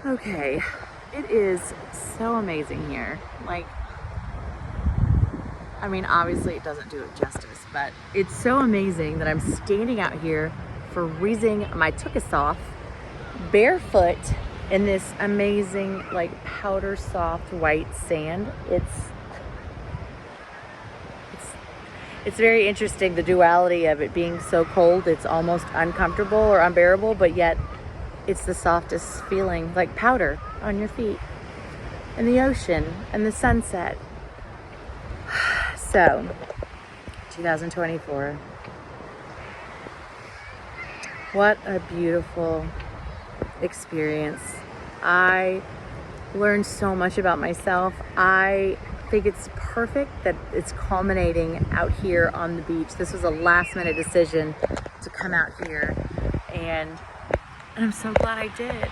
Okay, it is so amazing here. Like, I mean, obviously it doesn't do it justice, but it's so amazing that I'm standing out here freezing my tuchus off, barefoot in this amazing, like, powder soft white sand. It's very interesting, the duality of it being so cold, it's almost uncomfortable or unbearable, but yet it's the softest feeling, like powder on your feet, and the ocean and the sunset. So, 2024. What a beautiful experience. I learned so much about myself. I think it's perfect that it's culminating out here on the beach. This was a last minute decision to come out here, and I'm so glad I did.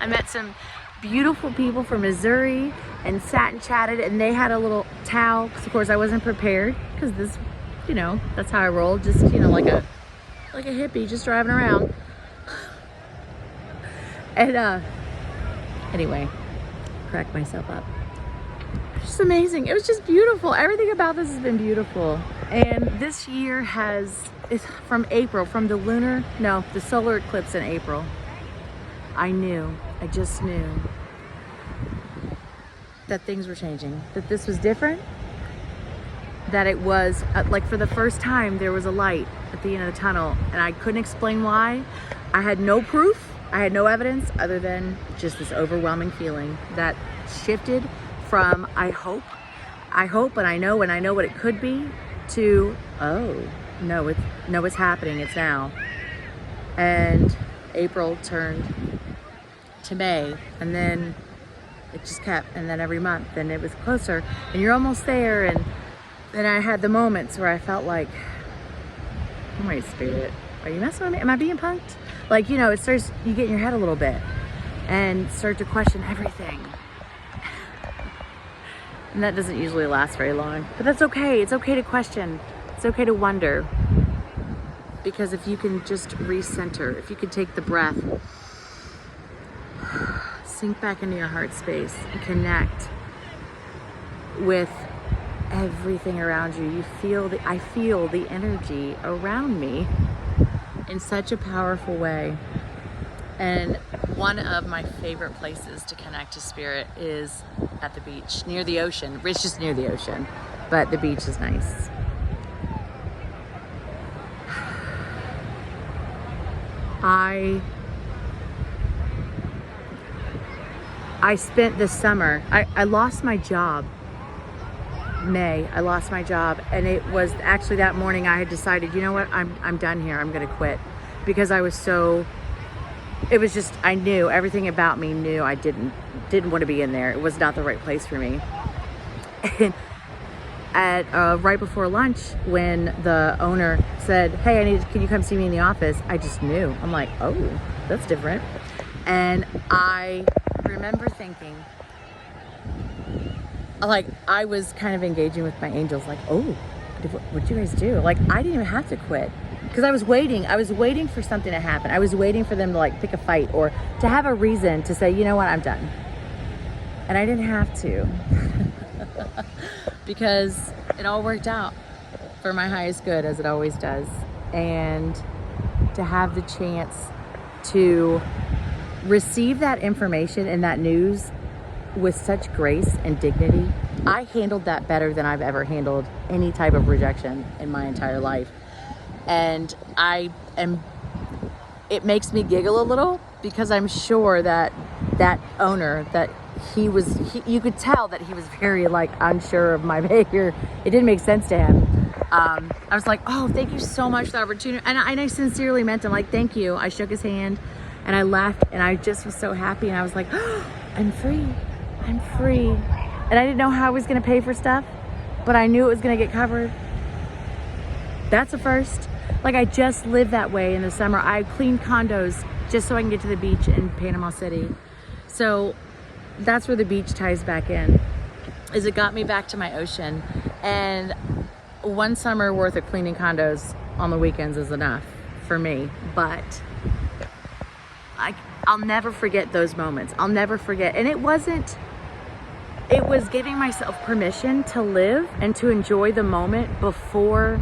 I met some beautiful people from Missouri and sat and chatted, and they had a little towel, because of course I wasn't prepared, because this, that's how I roll, just, like a hippie just driving around. And anyway, cracked myself up. Just amazing. It was just beautiful. Everything about this has been beautiful. And this year it's from April, from the solar eclipse in April. I just knew that things were changing, that this was different, that it was like, for the first time there was a light at the end of the tunnel, and I couldn't explain why. I had no proof, I had no evidence other than just this overwhelming feeling that shifted from I hope and I know what it could be, to it's happening, it's now. And April turned to May, and then it just kept, and then every month, and it was closer, and you're almost there. And then I had the moments where I felt like, oh my spirit, are you messing with me? Am I being punked? Like, it starts, you get in your head a little bit and start to question everything. And that doesn't usually last very long, but that's okay. It's okay to question. It's okay to wonder. Because if you can just recenter, if you could take the breath, sink back into your heart space and connect with everything around you. I feel the energy around me in such a powerful way. And one of my favorite places to connect to spirit is at the beach, near the ocean. It's just near the ocean, but the beach is nice. I spent this summer, I lost my job. I lost my job, and it was actually that morning I had decided, you know what, I'm done here. I'm gonna quit, because I was just, I knew everything about me knew I didn't want to be in there. It was not the right place for me. And at right before lunch, when the owner said, hey, can you come see me in the office? I just knew. I'm like, oh, that's different. And I remember thinking, like, I was kind of engaging with my angels, like, oh, what'd you guys do? Like, I didn't even have to quit, because I was waiting for something to happen. I was waiting for them to, like, pick a fight or to have a reason to say, you know what, I'm done. And I didn't have to. Because it all worked out for my highest good, as it always does. And to have the chance to receive that information and that news with such grace and dignity, I handled that better than I've ever handled any type of rejection in my entire life. And it makes me giggle a little, because I'm sure that owner, that you could tell that he was very, like, unsure of my behavior. It didn't make sense to him. I was like, oh, thank you so much for the opportunity. And I sincerely meant him, like, thank you. I shook his hand and I left, and I just was so happy. And I was like, oh, I'm free. And I didn't know how I was going to pay for stuff, but I knew it was going to get covered. That's a first. Like, I just lived that way in the summer. I cleaned condos just so I can get to the beach in Panama City. So that's where the beach ties back in, is it got me back to my ocean. And one summer worth of cleaning condos on the weekends is enough for me. But I'll never forget those moments. I'll never forget. And it was giving myself permission to live and to enjoy the moment before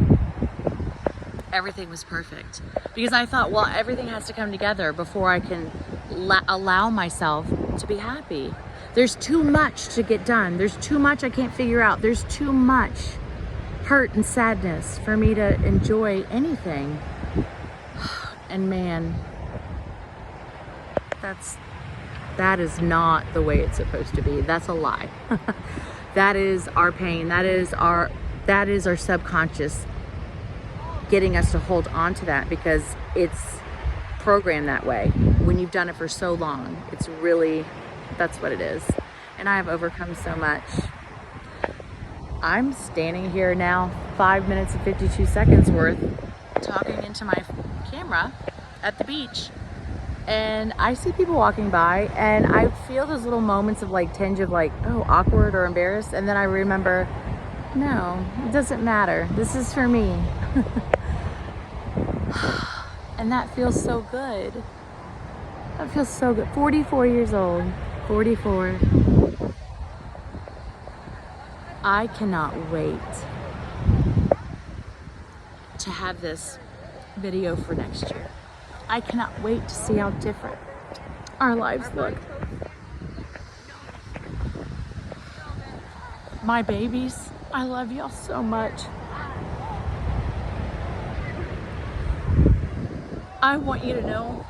everything was perfect. Because I thought, well, everything has to come together before I can allow myself to be happy. There's too much to get done. There's too much I can't figure out. There's too much hurt and sadness for me to enjoy anything. And man, that is not the way it's supposed to be. That's a lie. That is our pain. That is our subconscious getting us to hold on to that, because it's programmed that way. When you've done it for so long, it's really, that's what it is. And I have overcome so much. I'm standing here now 5 minutes and 52 seconds worth talking into my camera at the beach, and I see people walking by, and I feel those little moments of like tinge of like, oh, awkward or embarrassed, and then I remember, no, it doesn't matter. This is for me. And that feels so good. That feels so good. 44 years old. 44. I cannot wait to have this video for next year. I cannot wait to see how different our lives look. My babies, I love y'all so much. I want you to know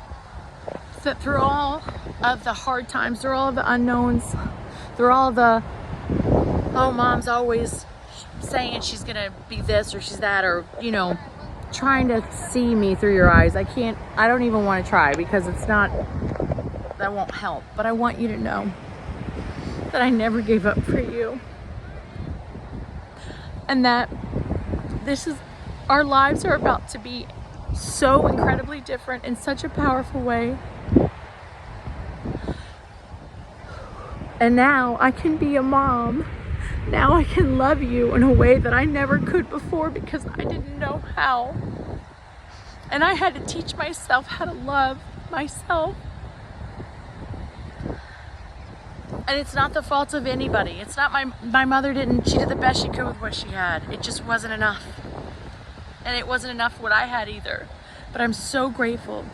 that through all of the hard times, through all of the unknowns, through all the, oh, mom's always saying she's gonna be this or she's that, or, you know, trying to see me through your eyes. I don't even want to try, because it's not, that won't help. But I want you to know that I never gave up for you. And that our lives are about to be so incredibly different in such a powerful way. And now I can be a mom. Now I can love you in a way that I never could before, because I didn't know how. And I had to teach myself how to love myself. And it's not the fault of anybody. It's not my mother she did the best she could with what she had. It just wasn't enough. And it wasn't enough what I had either. But I'm so grateful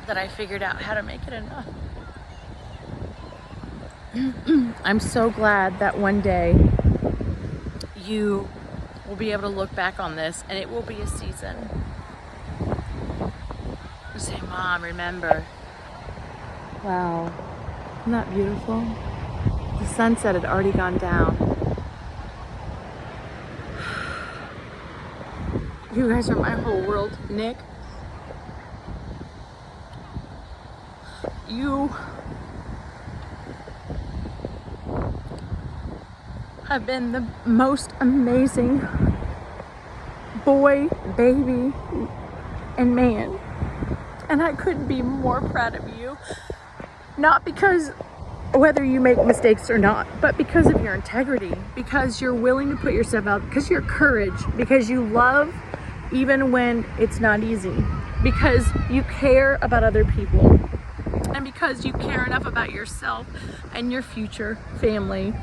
that I figured out how to make it enough. I'm so glad that one day you will be able to look back on this, and it will be a season. You say, Mom, remember. Wow, isn't that beautiful? The sunset had already gone down. You guys are my whole world. Nick, you have been the most amazing boy, baby, and man. And I couldn't be more proud of you. Not because whether you make mistakes or not, but because of your integrity, because you're willing to put yourself out, because your courage, because you love even when it's not easy, because you care about other people, and because you care enough about yourself and your future family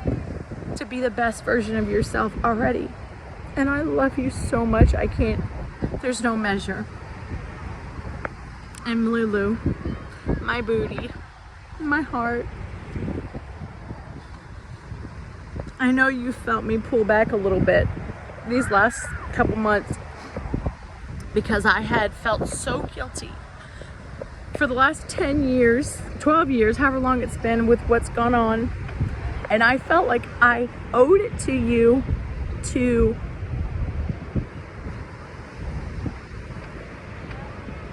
to be the best version of yourself already. And I love you so much. There's no measure. And Lulu, my booty, my heart. I know you felt me pull back a little bit these last couple months, because I had felt so guilty for the last 10 years, 12 years, however long it's been with what's gone on. And I felt like I owed it to you to,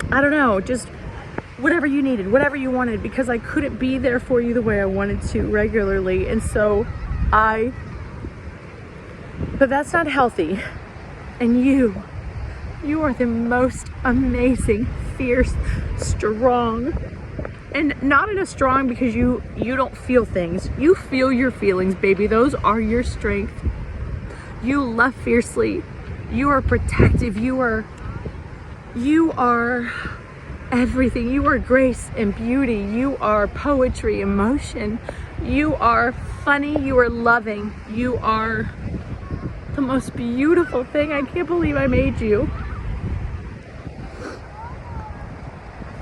I don't know, just whatever you needed, whatever you wanted, because I couldn't be there for you the way I wanted to regularly. And so but that's not healthy. And you are the most amazing, fierce, strong, and not in a strong because you don't feel things. You feel your feelings, baby. Those are your strength. You love fiercely. You are protective. You are everything. You are grace and beauty. You are poetry, emotion. You are funny. You are loving. You are the most beautiful thing. I can't believe I made you.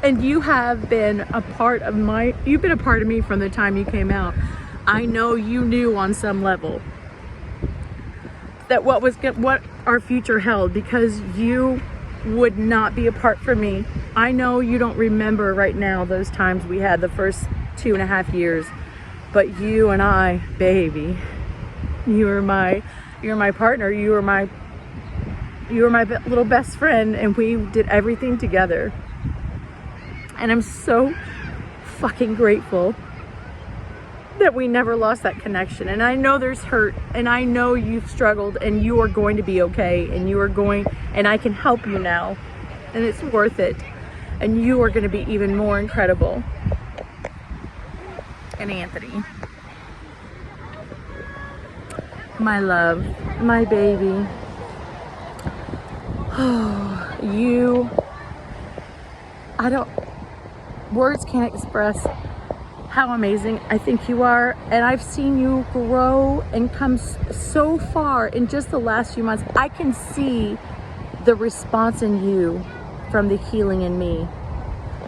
And you have been a part of you've been a part of me from the time you came out. I know you knew on some level that what our future held, because you would not be apart from me. I know you don't remember right now those times we had the first 2.5 years, but you and I, baby, you were my partner. You were my little best friend, and we did everything together. And I'm so fucking grateful that we never lost that connection. And I know there's hurt, and I know you've struggled, and you are going to be okay, and I can help you now, and it's worth it. And you are going to be even more incredible. And Anthony, my love, my baby, words can't express how amazing I think you are. And I've seen you grow and come so far in just the last few months. I can see the response in you from the healing in me.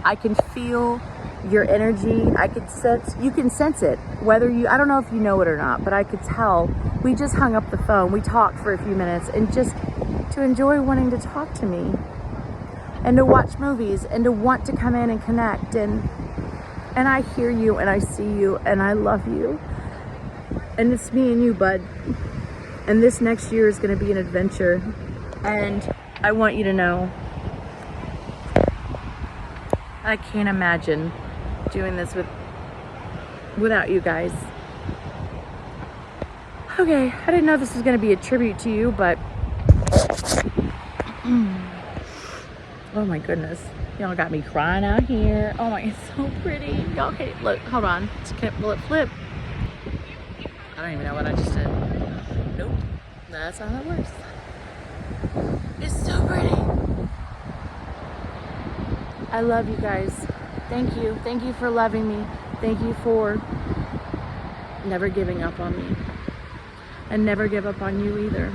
I can feel your energy. You can sense it, I don't know if you know it or not, but I could tell. We just hung up the phone. We talked for a few minutes, and just to enjoy wanting to talk to me and to watch movies and to want to come in and connect. And I hear you, and I see you, and I love you. And it's me and you, bud. And this next year is going to be an adventure. And I want you to know, I can't imagine doing this without you guys. Okay, I didn't know this was going to be a tribute to you, but oh my goodness. Y'all got me crying out here. Oh my, it's so pretty. Y'all can't, look, hold on. Will it flip? I don't even know what I just did. Nope, that's how that works. It's so pretty. I love you guys. Thank you. Thank you for loving me. Thank you for never giving up on me. And never give up on you either.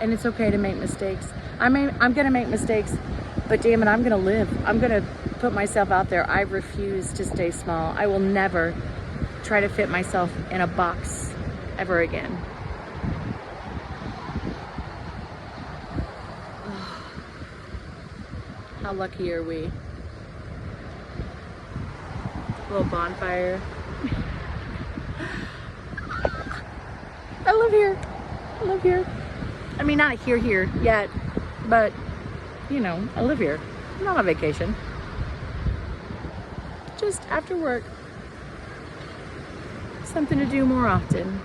And it's okay to make mistakes. I'm gonna make mistakes, but damn it, I'm gonna live. I'm gonna put myself out there. I refuse to stay small. I will never try to fit myself in a box ever again. How lucky are we? A little bonfire. I live here. I live here. I mean, not here yet, but you know, I live here. I'm not on vacation. Just after work. Something to do more often.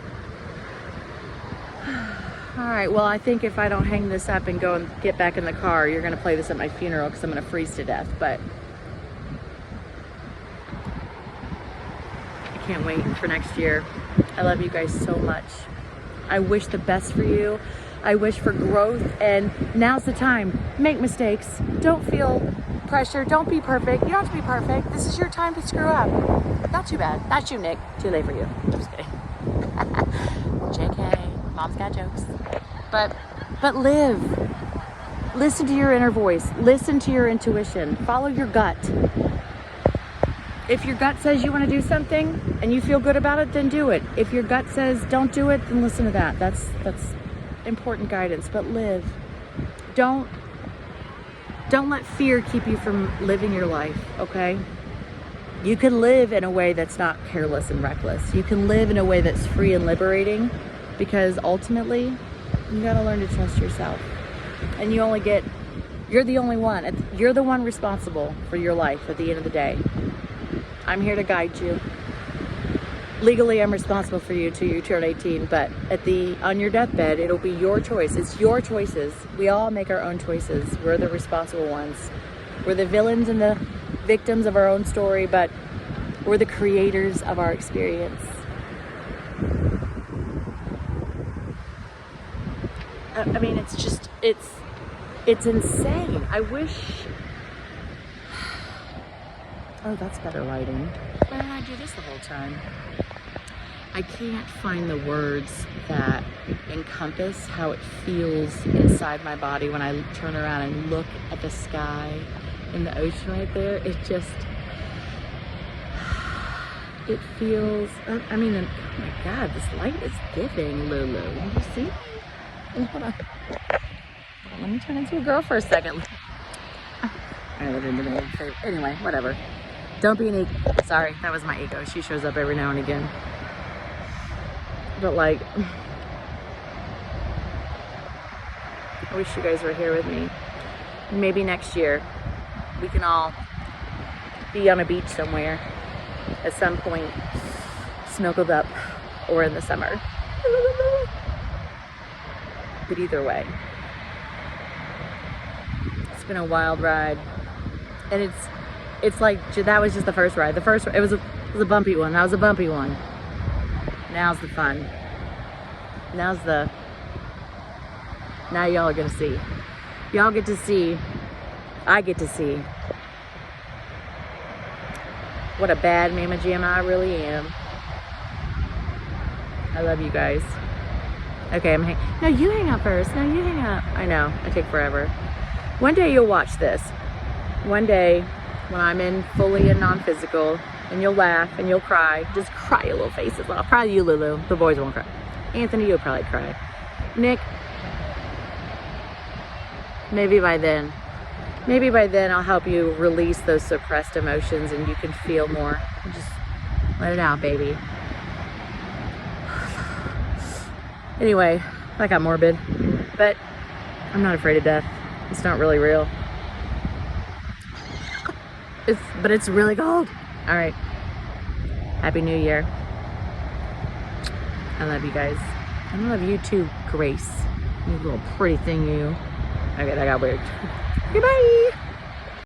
All right, well, I think if I don't hang this up and go and get back in the car, you're gonna play this at my funeral because I'm gonna freeze to death, but I can't wait for next year. I love you guys so much. I wish the best for you. I wish for growth, and now's the time. Make mistakes. Don't feel pressure. Don't be perfect. You don't have to be perfect. This is your time to screw up. Not too bad. Not you, Nick. Too late for you. Just kidding. JK. Mom's got jokes. But live. Listen to your inner voice. Listen to your intuition. Follow your gut. If your gut says you want to do something and you feel good about it, then do it. If your gut says don't do it, then listen to that. That's important guidance. But live. Don't let fear keep you from living your life, okay? You can live in a way that's not careless and reckless. You can live in a way that's free and liberating, because ultimately, you gotta learn to trust yourself. And you're the only one. You're the one responsible for your life at the end of the day. I'm here to guide you. Legally, I'm responsible for you till you turn 18, but on your deathbed, it'll be your choice. It's your choices. We all make our own choices. We're the responsible ones. We're the villains and the victims of our own story, but we're the creators of our experience. I mean, it's It's insane. I wish, oh, that's better lighting. Why didn't I do this the whole time? I can't find the words that encompass how it feels inside my body when I turn around and look at the sky and the ocean right there. It just, it feels, I mean, oh my God, this light is giving, Lulu. You see? Hold on. Let me turn into a girl for a second. Anyway, whatever. Don't be an ego. Sorry, that was my ego. She shows up every now and again. But like, I wish you guys were here with me. Maybe next year we can all be on a beach somewhere at some point, snuggled up, or in the summer. But either way, it's been a wild ride, and it's like that was just the first ride. The first it was a bumpy one. That was a bumpy one. Now's the fun. Now y'all are gonna see. Y'all get to see. I get to see what a bad mama jamma I really am. I love you guys. Okay, no, you hang up first. No, you hang up. I know, I take forever. One day you'll watch this. One day when I'm in fully and non-physical, and you'll laugh and you'll cry. Just cry your little faces off. Probably you, Lulu. The boys won't cry. Anthony, you'll probably cry. Nick, maybe by then I'll help you release those suppressed emotions and you can feel more. Just let it out, baby. Anyway, that got morbid, but I'm not afraid of death. It's not really real. But it's really cold. All right. Happy New Year. I love you guys. I love you too, Grace. You little pretty thing, you. Okay, that got weird. Goodbye.